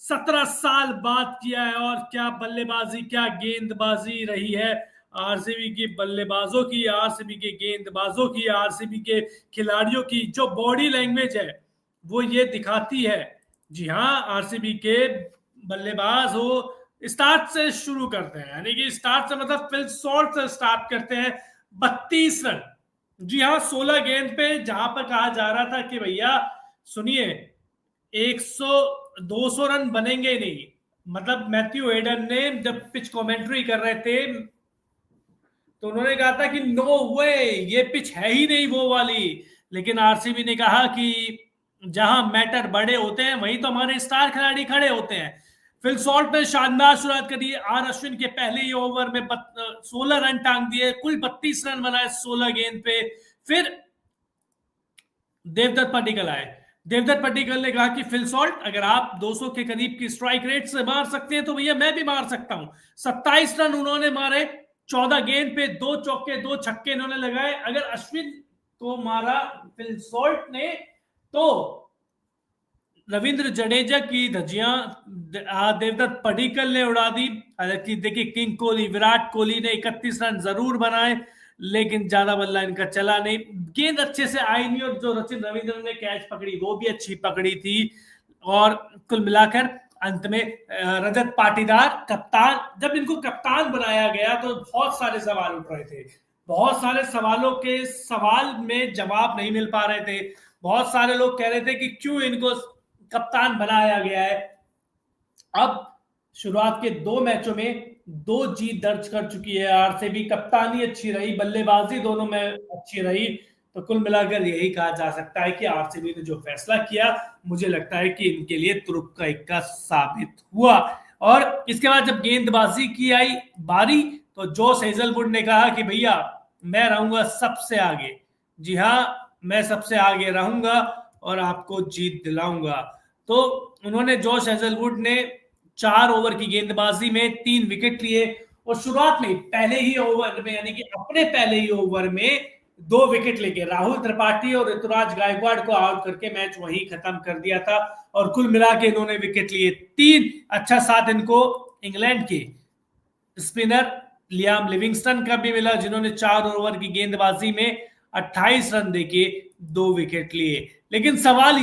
17 साल बाद किया है। और क्या बल्लेबाजी, क्या गेंदबाजी रही है आरसीबी की बल्लेबाजों की, आरसीबी के गेंदबाजों की, आरसीबी के खिलाड़ियों की। जो बॉडी लैंग्वेज है वो ये दिखाती है। जी हाँ, आरसीबी के बल्लेबाज हो स्टार्ट से शुरू करते हैं, यानी कि स्टार्ट से मतलब फिल शॉट से स्टार्ट करते हैं। 32 रन, जी हाँ, 16 गेंद पे, जहां पर कहा जा रहा था कि भैया सुनिए 100 200 रन बनेंगे ही नहीं। मतलब मैथ्यू हेडन ने जब पिच कमेंट्री कर रहे थे तो उन्होंने कहा था कि नो वे, ये पिच है ही नहीं वो वाली। लेकिन आरसीबी ने कहा कि जहां मैटर बड़े होते हैं वहीं तो हमारे स्टार खिलाड़ी खड़े होते हैं। फिल सॉल्ट ने शानदार शुरुआत करी। आर अश्विन के पहले ही ओवर में 16 रन टांग दिए, कुल 32 रन बनाए 16 गेंद पे। फिर देवदत्त पडिक्कल आए। देवदत्त पडिक्कल ने कहा कि फिल सॉल्ट, अगर आप 200 के करीब की स्ट्राइक रेट से मार सकते हैं तो भैया मैं भी मार सकता हूं। 27 रन उन्होंने मारे 14 गेंद पे, 2 चौके 2 छक्के इन्होंने लगाए। अगर अश्विन को मारा फिल सॉल्ट ने तो रविंद्र जडेजा की धज्जियां देवदत्त पडिक्कल ने उड़ा दी। हालांकि देखिए किंग कोहली, विराट कोहली ने 31 रन जरूर बनाए लेकिन ज्यादा बल्ला इनका चला नहीं, गेंद अच्छे से आई नहीं। और जो सचिन रविंद्र ने कैच पकड़ी वो भी अच्छी पकड़ी थी। और कुल मिलाकर अंत में रजत पाटीदार कप्तान, जब इनको कप्तान बनाया गया तो बहुत सारे सवाल उठ रहे थे। बहुत सारे सवालों के सवाल में जवाब नहीं मिल पा रहे थे। बहुत सारे लोग कह रहे थे कि क्यों इनको कप्तान बनाया गया है। अब शुरुआत के 2 मैचों में 2 जीत दर्ज कर चुकी है आरसीबी। कप्तानी अच्छी रही, बल्लेबाजी दोनों में अच्छी रही। तो कुल मिलाकर यही कहा जा सकता है कि आरसीबी ने जो फैसला किया, मुझे लगता है कि इनके लिए तुरुप का इक्का साबित हुआ। और इसके बाद जब गेंदबाजी की आई बारी तो जोश हेजलवुड ने कहा कि भैया मैं रहूंगा सबसे आगे। जी हाँ, मैं सबसे आगे रहूंगा और आपको जीत दिलाऊंगा। तो उन्होंने, जोश हेजलवुड ने 4 ओवर की गेंदबाजी में 3 विकेट लिए। और शुरुआत में पहले ही ओवर में, यानी कि अपने पहले ही ओवर में 2 विकेट लेके राहुल त्रिपाठी और ऋतुराज गायकवाड़ को आउट करके मैच वहीं खत्म कर दिया था। और कुल मिला के इन्होंने विकेट लिए 3। अच्छा साथ इनको इंग्लैंड के स्पिनर लियाम लिविंगस्टन का भी मिला, जिन्होंने 4 ओवर की गेंदबाजी में 28 रन देके 2 विकेट लिए। लेकिन सवाल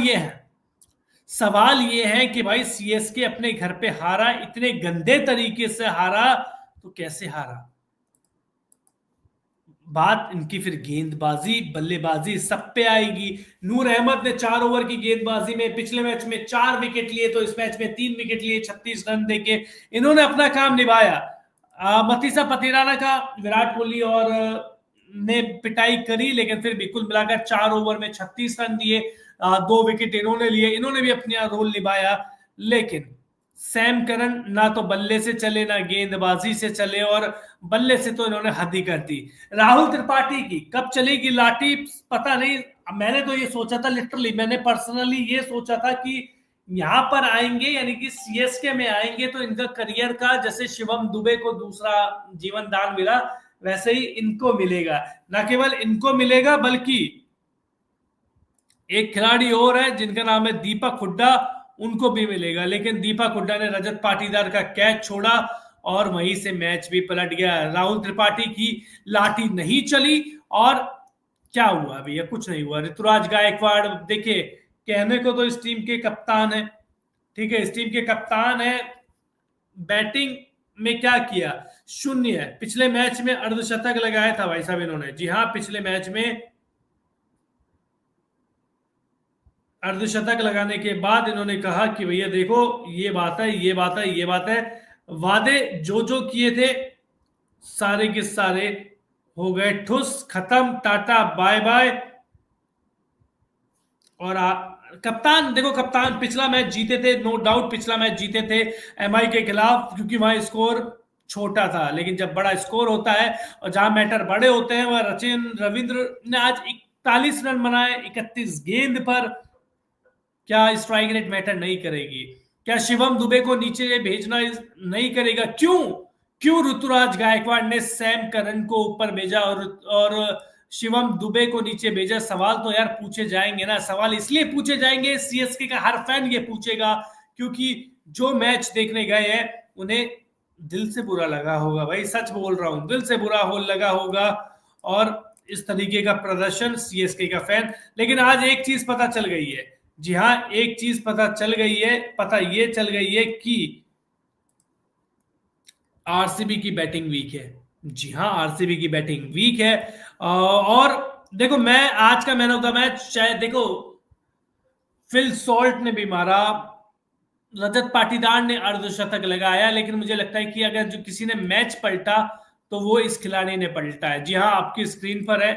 ये है कि भाई सीएसके अपने घर पे हारा, इतने गंदे तरीके से हारा, तो कैसे हारा? बात इनकी फिर गेंदबाजी, बल्लेबाजी सब पे आएगी। नूर अहमद ने 4 ओवर की गेंदबाजी में पिछले मैच में 4 विकेट लिए, तो इस मैच में 3 विकेट लिए 36 रन देके इन्होंने अपना काम निभाया। मतीसा पतिराना का विराट कोहली और ने पिटाई करी, लेकिन फिर भी कुल मिलाकर 4 ओवर में 36 रन दिए, 2 विकेट इन्होंने लिए, इन्होंने भी अपना रोल निभाया। लेकिन सैम करन ना तो बल्ले से चले ना गेंदबाजी से चले, और बल्ले से तो इन्होंने हद ही कर दी। राहुल त्रिपाठी की कब चलेगी लाठी पता नहीं। मैंने तो ये सोचा था, लिटरली मैंने पर्सनली ये सोचा था कि यहां पर आएंगे, यानी कि सीएसके में आएंगे तो इनका करियर का, जैसे शिवम दुबे को दूसरा जीवन दान मिला वैसे ही इनको मिलेगा। ना केवल इनको मिलेगा बल्कि एक खिलाड़ी और है जिनका नाम है दीपक हुड्डा, उनको भी मिलेगा। लेकिन दीपक हुड्डा ने रजत पाटीदार का कैच छोड़ा और वहीं से मैच भी पलट गया। राहुल त्रिपाठी की लाठी नहीं चली और क्या हुआ भैया? कुछ नहीं हुआ। ऋतुराज गायकवाड़ देखिए, कहने को तो इस टीम के कप्तान है, ठीक है, इस टीम के कप्तान है। बैटिंग में क्या किया? 0 है। पिछले मैच में अर्धशतक लगाया था भाई साहब इन्होंने। जी हाँ, पिछले मैच में अर्धशतक लगाने के बाद इन्होंने कहा कि भैया देखो ये बात है, ये बात है, ये बात है। वादे जो जो किए थे सारे के सारे हो गए ठुस, खत्म, टाटा बाय बाय। और कप्तान देखो, कप्तान पिछला मैच जीते थे, नो डाउट पिछला मैच जीते थे एमआई के खिलाफ, क्योंकि वहां स्कोर छोटा था। लेकिन जब बड़ा स्कोर होता है और जहां मैटर बड़े होते हैं, वह सचिन रविंद्र ने आज 41 रन बनाए 31 गेंद पर। क्या स्ट्राइक रेट मैटर नहीं करेगी? क्या शिवम दुबे को नीचे भेजना नहीं करेगा? क्यों क्यों ऋतुराज गायकवाड़ ने सैम करन को ऊपर भेजा और शिवम दुबे को नीचे भेजा? सवाल तो यार पूछे जाएंगे ना। सवाल इसलिए पूछे जाएंगे, सीएसके का हर फैन ये पूछेगा क्योंकि जो मैच देखने गए हैं उन्हें दिल से बुरा लगा होगा भाई, सच बोल रहा हूं, दिल से बुरा हो लगा होगा। और इस तरीके का प्रदर्शन सीएसके का फैन, लेकिन आज एक चीज पता चल गई है। जी हाँ, एक चीज पता चल गई है, पता ये चल गई है कि आरसीबी की बैटिंग वीक है। जी हाँ, आरसीबी की बैटिंग वीक है। और देखो, मैं आज का मैन ऑफ द मैच शायद, देखो, फिल सॉल्ट ने भी मारा, रजत पाटीदार ने अर्धशतक लगाया, लेकिन मुझे लगता है कि अगर जो किसी ने मैच पलटा तो वो इस खिलाड़ी ने पलटा है। जी हाँ, आपकी स्क्रीन पर है,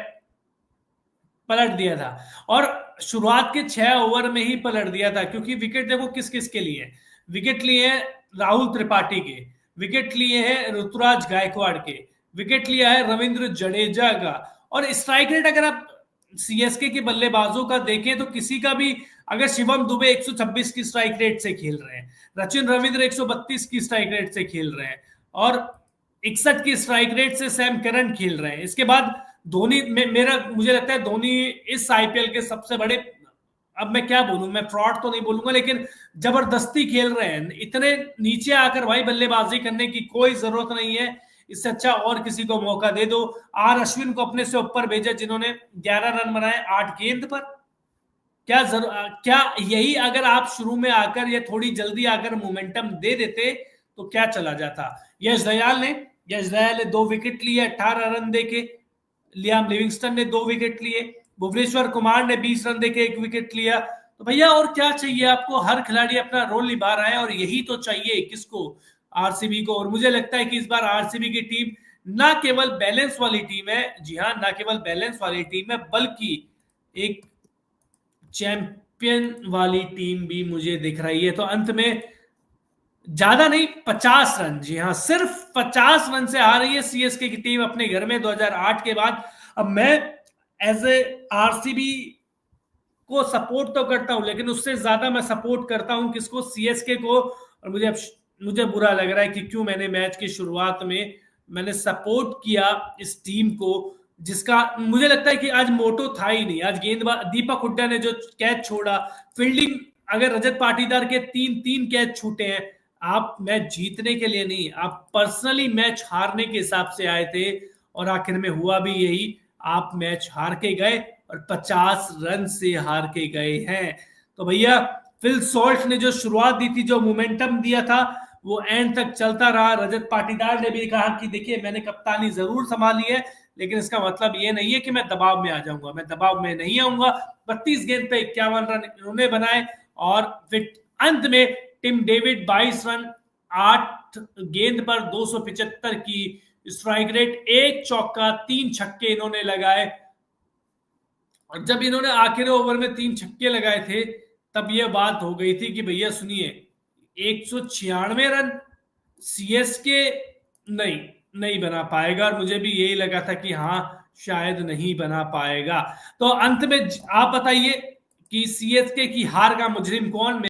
पलट दिया था। और शुरुआत के 6 ओवर में ही पलट दिया था, क्योंकि विकेट देखो किस किस के लिए, विकेट लिए हैं राहुल त्रिपाठी के, विकेट लिए हैं ऋतुराज गायकवाड़ के, विकेट लिया है रविंद्र जडेजा का। और स्ट्राइक रेट अगर आप सीएसके के बल्लेबाजों का देखें तो किसी का भी, अगर शिवम दुबे 126 की स्ट्राइक रेट से खेल रहे हैं, सचिन रविंद्र 132 की स्ट्राइक रेट से खेल रहे हैं, और 61 की स्ट्राइक रेट से सैम करन खेल रहे हैं। इसके बाद धोनी, मेरा मुझे लगता है धोनी इस आईपीएल के सबसे बड़े, अब मैं क्या बोलूं, मैं फ्रॉड तो नहीं बोलूंगा, लेकिन जबरदस्ती खेल रहे हैं। इतने नीचे आकर भाई बल्लेबाजी करने की कोई जरूरत नहीं है, इससे अच्छा और किसी को मौका दे दो। आर अश्विन को अपने से ऊपर भेजा, जिन्होंने 11 रन बनाए 8 गेंद पर। क्या यही अगर आप शुरू में आकर या थोड़ी जल्दी आकर मोमेंटम दे देते तो क्या चला जाता। यश दयाल ने 2 विकेट लिए 18 रन देके, लियाम लिविंगस्टन ने 2 विकेट लिए, भुवनेश्वर कुमार ने 20 रन देके 1 विकेट लिया। तो भैया और क्या चाहिए आपको, हर खिलाड़ी अपना रोल निभा रहा है, और यही तो चाहिए किसको, आरसीबी को। और मुझे लगता है कि इस बार आरसीबी की टीम ना केवल बैलेंस वाली टीम है, जी हाँ, ना केवल बैलेंस वाली टीम है, बल्कि एक चैंपियन वाली टीम भी मुझे दिख रही है। तो अंत में ज्यादा नहीं, 50 रन, जी हाँ, सिर्फ 50 रन से आ रही है सीएसके की टीम अपने घर में 2008 के बाद। अब मैं एज ए आरसीबी को सपोर्ट तो करता हूं, लेकिन उससे ज्यादा मैं सपोर्ट करता हूं किसको, सीएसके को। और मुझे बुरा लग रहा है कि क्यों मैंने मैच की शुरुआत में मैंने सपोर्ट किया इस टीम को, जिसका मुझे लगता है कि आज मोटो था ही नहीं। आज गेंदबाज दीपक हुड्डा ने जो कैच छोड़ा, फील्डिंग, अगर रजत पाटीदार के 3-3 कैच छूटे हैं, आप मैच जीतने के लिए नहीं, आप पर्सनली मैच हारने के हिसाब से आए थे, और आखिर में हुआ भी यही, आप मैच हार के गए और 50 रन से हार के गए हैं। तो भैया, फिल सॉल्ट ने जो शुरुआत दी थी, जो मोमेंटम दिया था, वो एंड तक चलता रहा। रजत पाटीदार ने भी कहा कि देखिए, मैंने कप्तानी जरूर संभाली है, लेकिन इसका मतलब ये नहीं है कि मैं दबाव में आ जाऊंगा, मैं दबाव में नहीं आऊंगा। 32 गेंद पे 51 रन इन्होंने बनाए, और फिर अंत में टिम डेविड 22 रन 8 गेंद पर 275 की स्ट्राइक रेट, 1 चौका 3 छक्के इन्होंने लगाए। और जब इन्होंने आखिरी ओवर में 3 छक्के लगाए थे, तब यह बात हो गई थी कि भैया सुनिए, 196 रन सीएसके नहीं नहीं बना पाएगा। और मुझे भी यही लगा था कि हाँ, शायद नहीं बना पाएगा। तो अंत में आप बताइए कि सीएसके की हार का मुजरिम कौन।